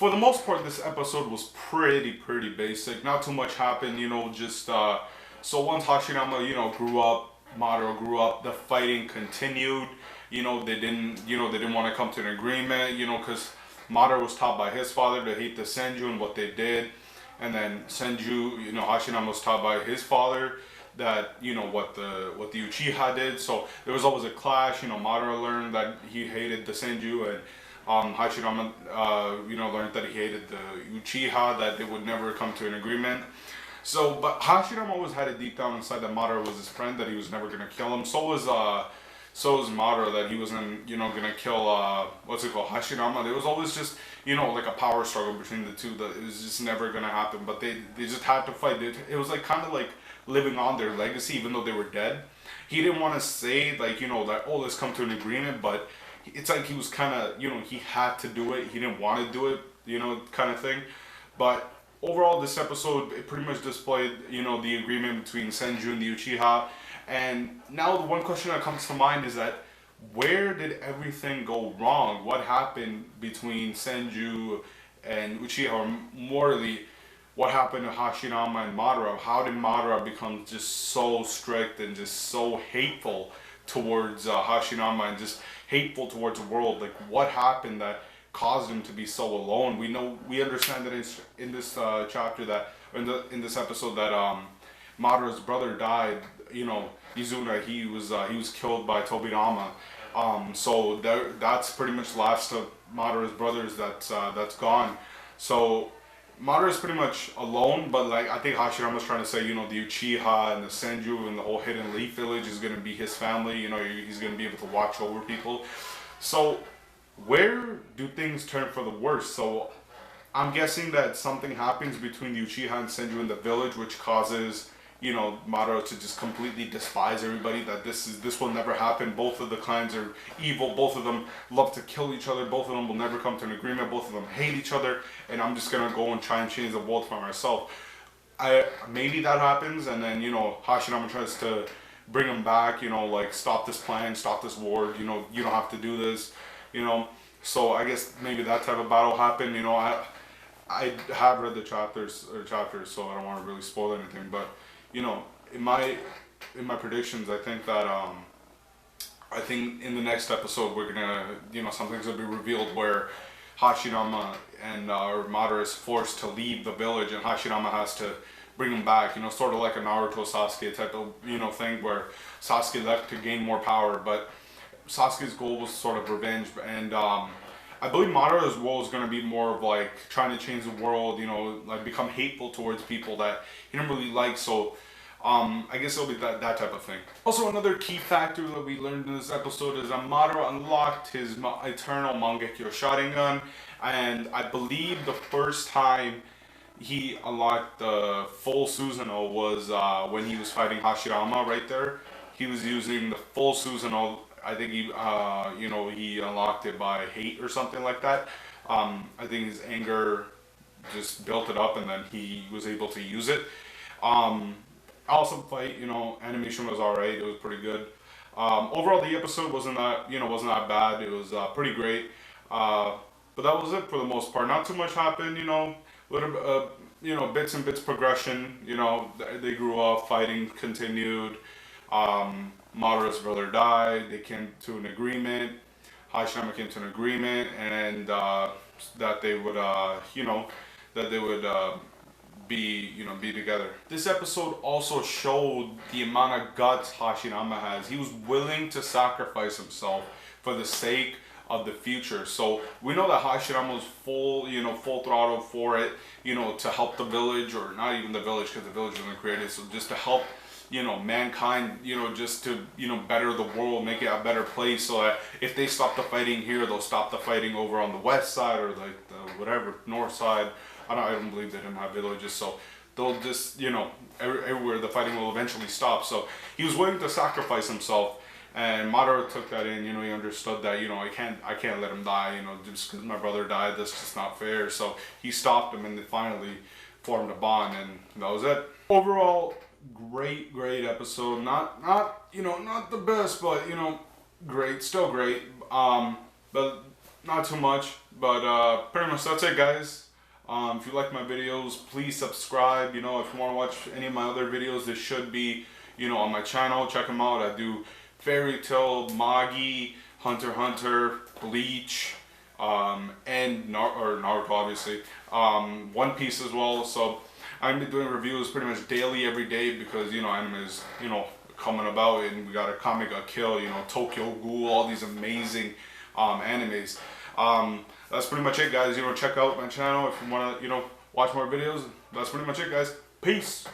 for the most part, this episode was pretty basic. Not too much happened, just so once Hashirama, grew up, Madara grew up, the fighting continued. They didn't want to come to an agreement, because Madara was taught by his father to hate the Senju and what they did. And then Senju, Hashirama was taught by his father that what the Uchiha did. So there was always a clash. Madara learned that he hated the Senju, and Hashirama learned that he hated the Uchiha, that they would never come to an agreement. So, but Hashirama always had it deep down inside that Madara was his friend, that he was never gonna kill him. So was Madara, that he wasn't gonna kill what's it called, Hashirama. There was always just like a power struggle between the two, that it was just never gonna happen. But they just had to fight. It was like kind of like living on their legacy, even though they were dead. He didn't want to say like that, oh, let's come to an agreement, but it's like he was kind of he had to do it. He didn't want to do it, kind of thing. But overall, this episode, it pretty much displayed the agreement between Senju and the Uchiha. And now the one question that comes to mind is that where did everything go wrong? What happened between Senju and Uchiha, or morally, what happened to Hashirama and Madara? How did Madara become just so strict and just so hateful towards Hashirama, and just hateful towards the world? Like, what happened that caused him to be so alone? We understand that in this chapter, that in this episode, that Madara's brother died. Izuna, he was killed by Tobirama. So that's pretty much the last of Madara's brothers that's gone. So Madara's pretty much alone, but like I think Hashirama's trying to say, the Uchiha and the Senju and the whole Hidden Leaf Village is gonna be his family. He's gonna be able to watch over people. So where do things turn for the worse? So I'm guessing that something happens between the Uchiha and Senju in the village, which causes Madara to just completely despise everybody, that this will never happen. Both of the clans are evil. Both of them love to kill each other. Both of them will never come to an agreement. Both of them hate each other, and I'm just gonna go and try and change the world for myself. Maybe that happens, and then Hashirama tries to bring him back. Like, stop this plan, stop this war. You don't have to do this. So I guess maybe that type of battle happened. I have read the chapters, so I don't want to really spoil anything, but in my predictions, I think that I think in the next episode we're gonna something's gonna be revealed where Hashirama and Madara is forced to leave the village, and Hashirama has to bring him back. Sort of like a Naruto Sasuke type of thing, where Sasuke left to gain more power, but Sasuke's goal was sort of revenge, and I believe Madara's role is going to be more of like trying to change the world, like become hateful towards people that he didn't really like. So I guess it'll be that type of thing. Also, another key factor that we learned in this episode is that Madara unlocked his eternal Mangekyo Sharingan, and I believe the first time he unlocked the full Susanoo was when he was fighting Hashirama right there. He was using the full Susanoo. I think he unlocked it by hate or something like that. I think his anger just built it up, and then he was able to use it. Awesome fight. Animation was alright. It was pretty good. Overall, the episode wasn't that bad. It was pretty great. But that was it for the most part. Not too much happened. Little bits and bits progression. They grew up, fighting continued. Madara's brother died. They came to an agreement. Hashirama came to an agreement, and that they would, be together. This episode also showed the amount of guts Hashirama has. He was willing to sacrifice himself for the sake of the future. So we know that Hashirama was full throttle for it, to help the village, or not even the village, because the village wasn't created. So just to help mankind, just to, better the world, make it a better place, so that if they stop the fighting here, they'll stop the fighting over on the west side, or like the whatever, north side. I don't believe they didn't have villages, so they'll just, everywhere the fighting will eventually stop. So he was willing to sacrifice himself, and Madara took that in. He understood that, I can't let him die, just because my brother died, that's just not fair. So he stopped him, and they finally formed a bond, and that was it. Overall, great episode. Not the best, but great, still great. But Not too much, but pretty much that's it, guys. If you like my videos, please subscribe. You know, if you want to watch any of my other videos, this should be, you know, on my channel. Check them out. I do Fairy Tail, Magi, Hunter x Hunter, Bleach, and Naruto, obviously. One Piece as well. So I'm be doing reviews pretty much daily, every day, because, you know, anime is, you know, coming about, and we got a Comic Got Kill, you know, Tokyo Ghoul, all these amazing animes. That's pretty much it, guys. You know, check out my channel if you want to, you know, watch more videos. That's pretty much it, guys. Peace.